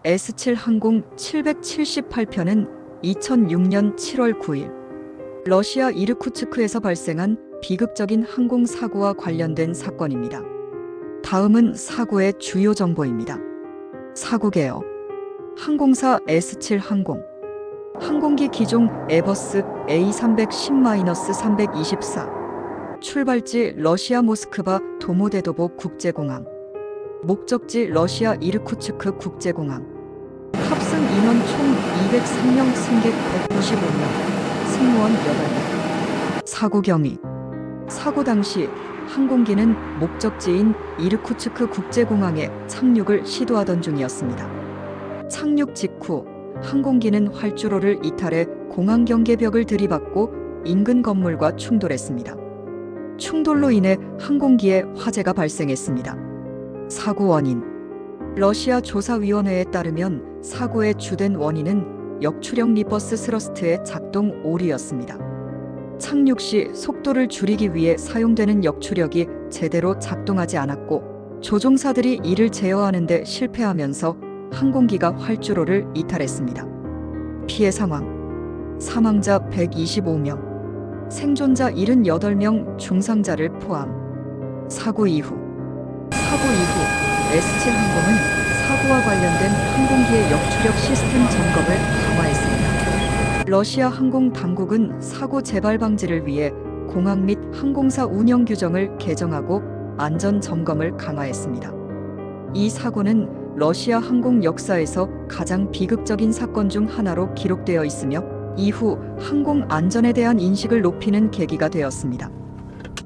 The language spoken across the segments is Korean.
S7 항공 778편은 2006년 7월 9일 러시아 이르쿠츠크에서 발생한 비극적인 항공사고와 관련된 사건입니다. 다음은 사고의 주요 정보입니다. 사고 개요. 항공사 S7 항공. 항공기 기종 에버스 A310-324. 출발지 러시아 모스크바 도모데도보 국제공항. 목적지 러시아 이르쿠츠크 국제공항. 탑승 인원 총 203명, 승객 195명, 승무원 8명. 사고 경위. 사고 당시 항공기는 목적지인 이르쿠츠크 국제공항에 착륙을 시도하던 중이었습니다. 착륙 직후 항공기는 활주로를 이탈해 공항 경계벽을 들이받고 인근 건물과 충돌했습니다. 충돌로 인해 항공기에 화재가 발생했습니다. 사고 원인. 러시아 조사위원회에 따르면 사고의 주된 원인은 역추력 리버스 스러스트의 작동 오류였습니다. 착륙 시 속도를 줄이기 위해 사용되는 역추력이 제대로 작동하지 않았고 조종사들이 이를 제어하는 데 실패하면서 항공기가 활주로를 이탈했습니다. 피해 상황. 사망자 125명, 생존자 78명, 중상자를 포함. 사고 이후 S7 항공은 사고와 관련된 항공기의 역추력 시스템 점검을 강화했습니다. 러시아 항공 당국은 사고 재발 방지를 위해 공항 및 항공사 운영 규정을 개정하고 안전 점검을 강화했습니다. 이 사고는 러시아 항공 역사에서 가장 비극적인 사건 중 하나로 기록되어 있으며 이후 항공 안전에 대한 인식을 높이는 계기가 되었습니다.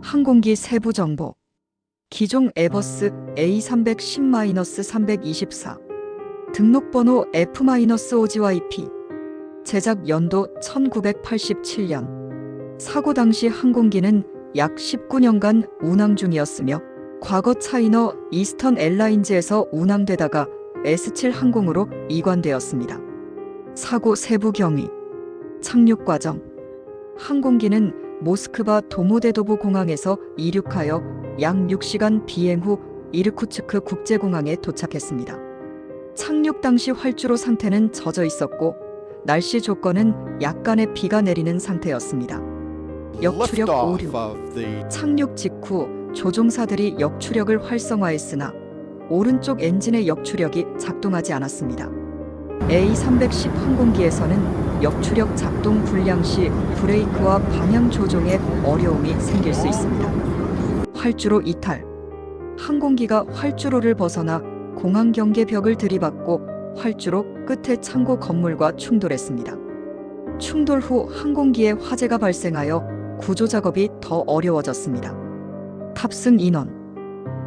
항공기 세부 정보. 기종 에버스 A310-324. 등록번호 F-OGYP. 제작 연도 1987년. 사고 당시 항공기는 약 19년간 운항 중이었으며 과거 차이너 이스턴 에일라인즈에서 운항되다가 S7 항공으로 이관되었습니다. 사고 세부 경위. 착륙 과정. 항공기는 모스크바 도모데도보 공항에서 이륙하여 약 6시간 비행 후 이르쿠츠크 국제공항에 도착했습니다. 착륙 당시 활주로 상태는 젖어 있었고 날씨 조건은 약간의 비가 내리는 상태였습니다. 역추력 오류. 착륙 직후 조종사들이 역추력을 활성화했으나 오른쪽 엔진의 역추력이 작동하지 않았습니다. A310 항공기에서는 역추력 작동 불량 시 브레이크와 방향 조종에 어려움이 생길 수 있습니다. 활주로 이탈. 항공기가 활주로를 벗어나 공항 경계벽을 들이받고 활주로 끝에 창고 건물과 충돌했습니다. 충돌 후 항공기에 화재가 발생하여 구조 작업이 더 어려워졌습니다. 탑승 인원.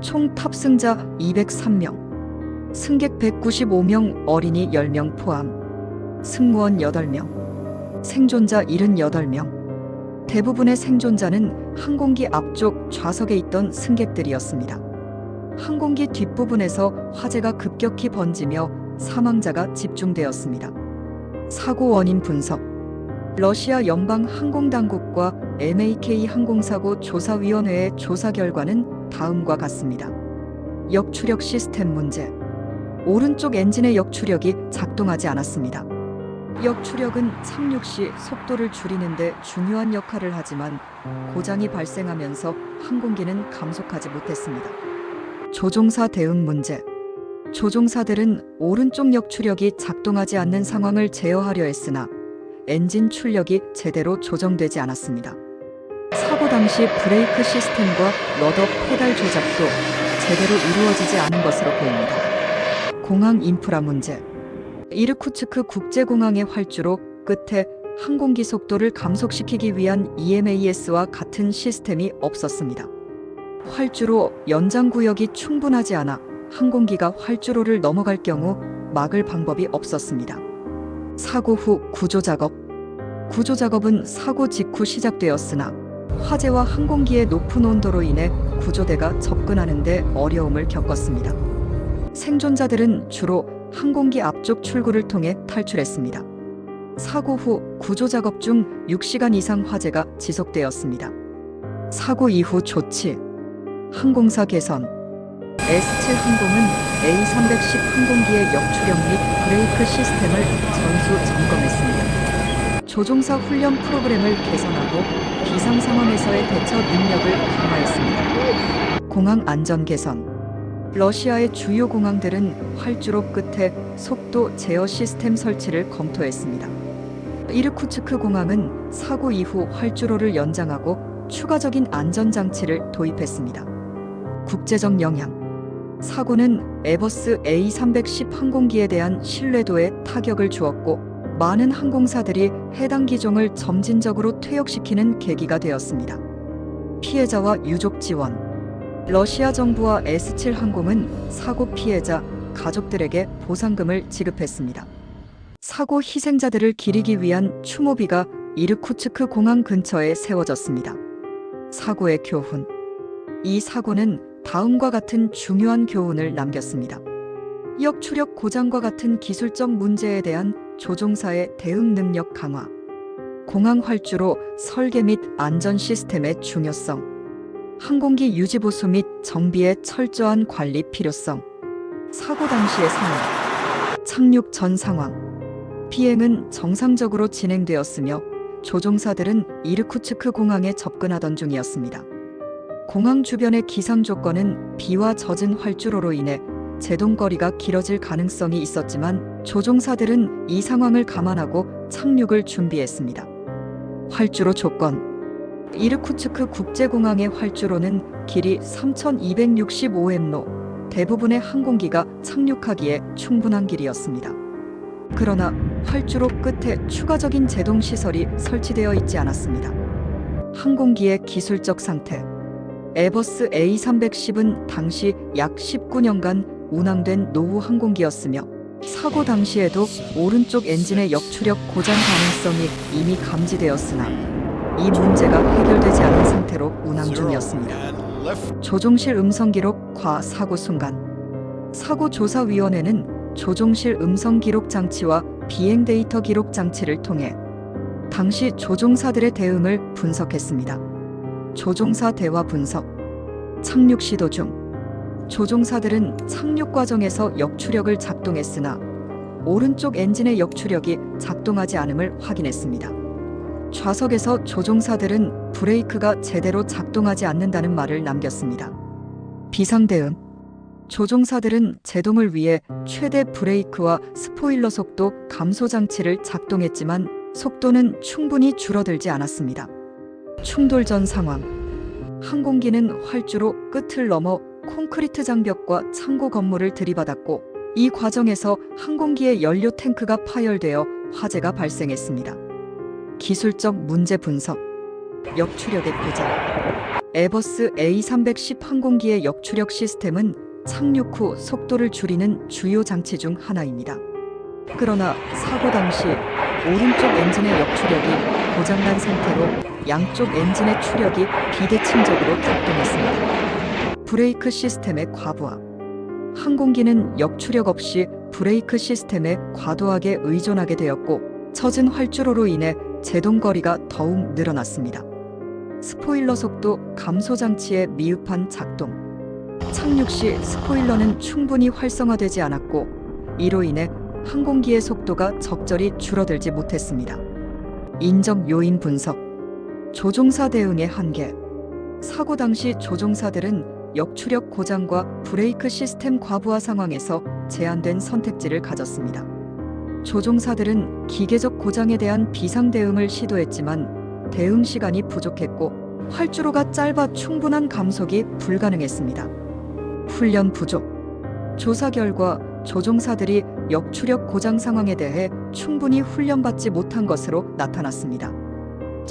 총 탑승자 203명, 승객 195명, 어린이 10명 포함. 승무원 8명, 생존자 78명. 대부분의 생존자는 항공기 앞쪽 좌석에 있던 승객들이었습니다. 항공기 뒷부분에서 화재가 급격히 번지며 사망자가 집중되었습니다. 사고 원인 분석. 러시아 연방 항공당국과 MAK 항공사고 조사위원회의 조사 결과는 다음과 같습니다. 역추력 시스템 문제. 오른쪽 엔진의 역추력이 작동하지 않았습니다. 역추력은 착륙 시 속도를 줄이는 데 중요한 역할을 하지만 고장이 발생하면서 항공기는 감속하지 못했습니다. 조종사 대응 문제. 조종사들은 오른쪽 역추력이 작동하지 않는 상황을 제어하려 했으나 엔진 출력이 제대로 조정되지 않았습니다. 사고 당시 브레이크 시스템과 러더 페달 조작도 제대로 이루어지지 않은 것으로 보입니다. 공항 인프라 문제. 이르쿠츠크 국제공항의 활주로 끝에 항공기 속도를 감속시키기 위한 EMAS와 같은 시스템이 없었습니다. 활주로 연장 구역이 충분하지 않아 항공기가 활주로를 넘어갈 경우 막을 방법이 없었습니다. 사고 후 구조 작업. 구조 작업은 사고 직후 시작되었으나 화재와 항공기의 높은 온도로 인해 구조대가 접근하는 데 어려움을 겪었습니다. 생존자들은 주로 항공기 앞쪽 출구를 통해 탈출했습니다. 사고 후 구조 작업 중 6시간 이상 화재가 지속되었습니다. 사고 이후 조치. 항공사 개선. S7 항공은 A310 항공기의 역추력 및 브레이크 시스템을 전수 점검했습니다. 조종사 훈련 프로그램을 개선하고 비상 상황에서의 대처 능력을 강화했습니다. 공항 안전 개선. 러시아의 주요 공항들은 활주로 끝에 속도 제어 시스템 설치를 검토했습니다. 이르쿠츠크 공항은 사고 이후 활주로를 연장하고 추가적인 안전장치를 도입했습니다. 국제적 영향. 사고는 에버스 A310 항공기에 대한 신뢰도에 타격을 주었고 많은 항공사들이 해당 기종을 점진적으로 퇴역시키는 계기가 되었습니다. 피해자와 유족 지원. 러시아 정부와 S7 항공은 사고 피해자, 가족들에게 보상금을 지급했습니다. 사고 희생자들을 기리기 위한 추모비가 이르쿠츠크 공항 근처에 세워졌습니다. 사고의 교훈. 이 사고는 다음과 같은 중요한 교훈을 남겼습니다. 역추력 고장과 같은 기술적 문제에 대한 조종사의 대응 능력 강화, 공항 활주로 설계 및 안전 시스템의 중요성, 항공기 유지 보수 및 정비의 철저한 관리 필요성, 사고 당시의 상황, 착륙 전 상황. 비행은 정상적으로 진행되었으며 조종사들은 이르쿠츠크 공항에 접근하던 중이었습니다. 공항 주변의 기상 조건은 비와 젖은 활주로로 인해 제동거리가 길어질 가능성이 있었지만 조종사들은 이 상황을 감안하고 착륙을 준비했습니다. 활주로 조건. 이르쿠츠크 국제공항의 활주로는 길이 3265m로 대부분의 항공기가 착륙하기에 충분한 길이었습니다. 그러나 활주로 끝에 추가적인 제동 시설이 설치되어 있지 않았습니다. 항공기의 기술적 상태. 에버스 A310은 당시 약 19년간 운항된 노후 항공기였으며 사고 당시에도 오른쪽 엔진의 역추력 고장 가능성이 이미 감지되었으나 이 문제가 해결되지 않은 상태로 운항 중이었습니다. 조종실 음성 기록 과 사고 순간. 사고조사위원회는 조종실 음성 기록 장치와 비행 데이터 기록 장치를 통해 당시 조종사들의 대응을 분석했습니다. 조종사 대화 분석. 착륙 시도 중. 조종사들은 착륙 과정에서 역추력을 작동했으나 오른쪽 엔진의 역추력이 작동하지 않음을 확인했습니다. 좌석에서 조종사들은 브레이크가 제대로 작동하지 않는다는 말을 남겼습니다. 비상 대응. 조종사들은 제동을 위해 최대 브레이크와 스포일러 속도 감소 장치를 작동했지만 속도는 충분히 줄어들지 않았습니다. 충돌 전 상황. 항공기는 활주로 끝을 넘어 콘크리트 장벽과 창고 건물을 들이받았고 이 과정에서 항공기의 연료 탱크가 파열되어 화재가 발생했습니다. 기술적 문제 분석. 역추력의 고장. 에버스 A310 항공기의 역추력 시스템은 착륙 후 속도를 줄이는 주요 장치 중 하나입니다. 그러나 사고 당시 오른쪽 엔진의 역추력이 고장난 상태로 양쪽 엔진의 추력이 비대칭적으로 작동했습니다. 브레이크 시스템의 과부하. 항공기는 역추력 없이 브레이크 시스템에 과도하게 의존하게 되었고 젖은 활주로로 인해 제동거리가 더욱 늘어났습니다. 스포일러 속도 감소 장치의 미흡한 작동. 착륙 시 스포일러는 충분히 활성화되지 않았고 이로 인해 항공기의 속도가 적절히 줄어들지 못했습니다. 인적 요인 분석. 조종사 대응의 한계. 사고 당시 조종사들은 역추력 고장과 브레이크 시스템 과부하 상황에서 제한된 선택지를 가졌습니다. 조종사들은 기계적 고장에 대한 비상 대응을 시도했지만 대응 시간이 부족했고 활주로가 짧아 충분한 감속이 불가능했습니다. 훈련 부족. 조사 결과 조종사들이 역추력 고장 상황에 대해 충분히 훈련받지 못한 것으로 나타났습니다.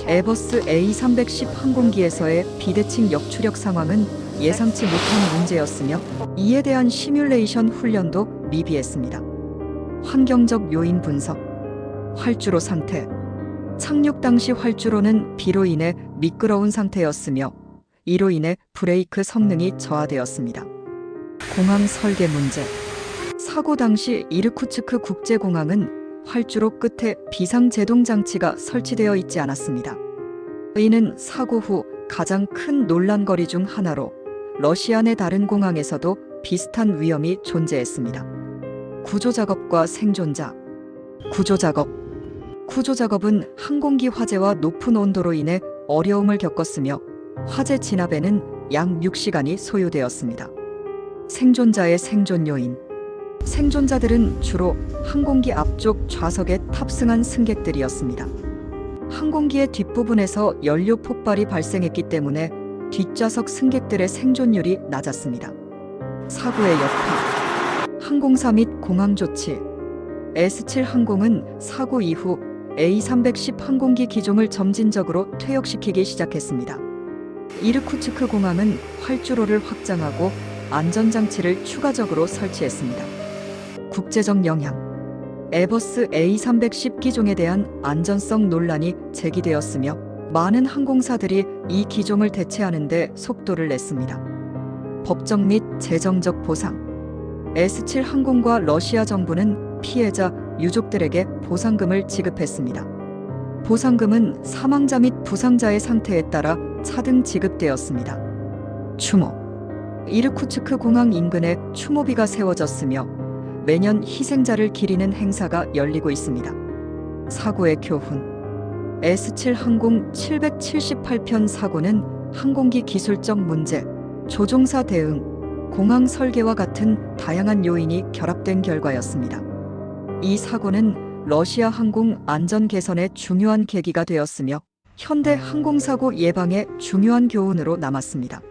에버스 A310 항공기에서의 비대칭 역추력 상황은 예상치 못한 문제였으며 이에 대한 시뮬레이션 훈련도 미비했습니다. 환경적 요인 분석. 활주로 상태. 착륙 당시 활주로는 비로 인해 미끄러운 상태였으며 이로 인해 브레이크 성능이 저하되었습니다. 공항 설계 문제. 사고 당시 이르쿠츠크 국제공항은 활주로 끝에 비상제동 장치가 설치되어 있지 않았습니다. 이는 사고 후 가장 큰 논란거리 중 하나로 러시아 내 다른 공항에서도 비슷한 위험이 존재했습니다. 구조작업과 생존자. 구조작업. 구조작업은 항공기 화재와 높은 온도로 인해 어려움을 겪었으며 화재 진압에는 약 6시간이 소요되었습니다. 생존자의 생존 요인. 생존자들은 주로 항공기 앞쪽 좌석에 탑승한 승객들이었습니다. 항공기의 뒷부분에서 연료 폭발이 발생했기 때문에 뒷좌석 승객들의 생존율이 낮았습니다. 사고의 여파. 항공사 및 공항 조치. S7 항공은 사고 이후 A310 항공기 기종을 점진적으로 퇴역시키기 시작했습니다. 이르쿠츠크 공항은 활주로를 확장하고 안전장치를 추가적으로 설치했습니다. 국제적 영향. 에버스 A310 기종에 대한 안전성 논란이 제기되었으며 많은 항공사들이 이 기종을 대체하는 데 속도를 냈습니다. 법적 및 재정적 보상. S7 항공과 러시아 정부는 피해자, 유족들에게 보상금을 지급했습니다. 보상금은 사망자 및 부상자의 상태에 따라 차등 지급되었습니다. 추모. 이르쿠츠크 공항 인근에 추모비가 세워졌으며 매년 희생자를 기리는 행사가 열리고 있습니다. 사고의 교훈. S7 항공 778편 사고는 항공기 기술적 문제, 조종사 대응, 공항 설계와 같은 다양한 요인이 결합된 결과였습니다. 이 사고는 러시아 항공 안전 개선의 중요한 계기가 되었으며 현대 항공사고 예방의 중요한 교훈으로 남았습니다.